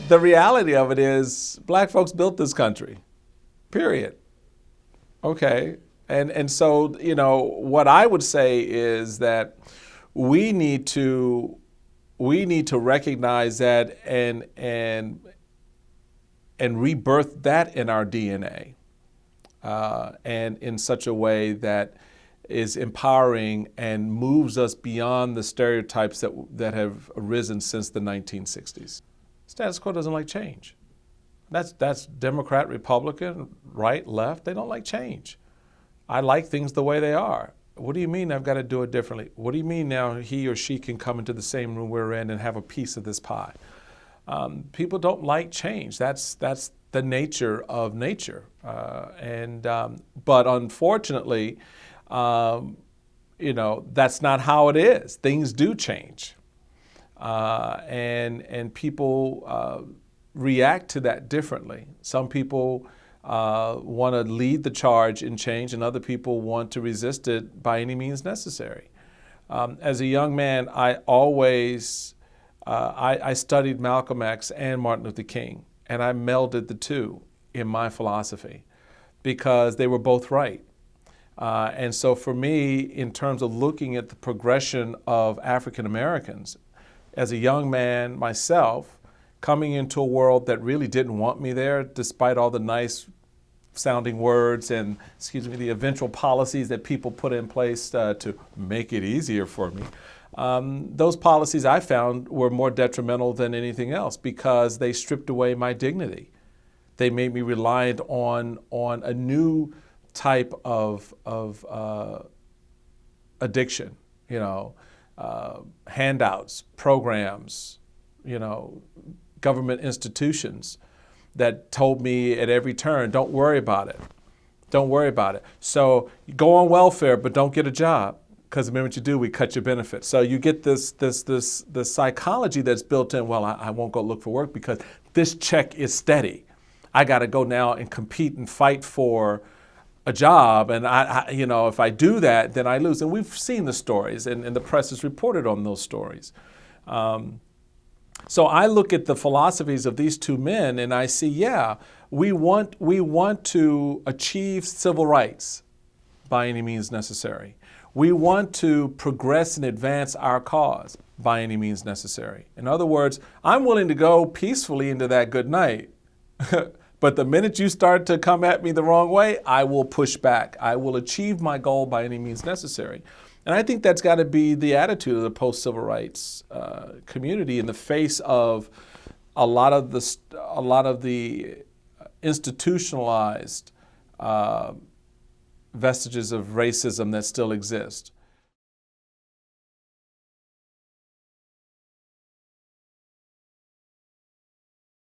the reality of it is black folks built this country, period. Okay. And so, what I would say is that we need to recognize that and rebirth that in our DNA, and in such a way that is empowering and moves us beyond the stereotypes that have arisen since the 1960s. Status quo doesn't like change. That's Democrat, Republican, right, left. They don't like change. I like things the way they are. What do you mean I've got to do it differently? What do you mean now he or she can come into the same room we're in and have a piece of this pie? People don't like change. That's the nature of nature. But unfortunately, that's not how it is. Things do change. And people react to that differently. Some people want to lead the charge in change, and other people want to resist it by any means necessary. As a young man, I always I studied Malcolm X and Martin Luther King, and I melded the two in my philosophy because they were both right. And so for me, in terms of looking at the progression of African Americans, as a young man myself, coming into a world that really didn't want me there, despite all the nice sounding words and, the eventual policies that people put in place to make it easier for me. Those policies I found were more detrimental than anything else because they stripped away my dignity. They made me reliant on a new type of addiction, handouts, programs, government institutions that told me at every turn, don't worry about it. Don't worry about it. So you go on welfare, but don't get a job, because the minute you do, we cut your benefits. So you get this psychology that's built in, well, I won't go look for work because this check is steady. I got to go now and compete and fight for a job, and if I do that, then I lose. And we've seen the stories, and the press has reported on those stories. So I look at the philosophies of these two men, and I see, we want to achieve civil rights by any means necessary. We want to progress and advance our cause by any means necessary. In other words, I'm willing to go peacefully into that good night. But the minute you start to come at me the wrong way, I will push back. I will achieve my goal by any means necessary. And I think that's got to be the attitude of the post-civil rights community in the face of a lot of the institutionalized vestiges of racism that still exist.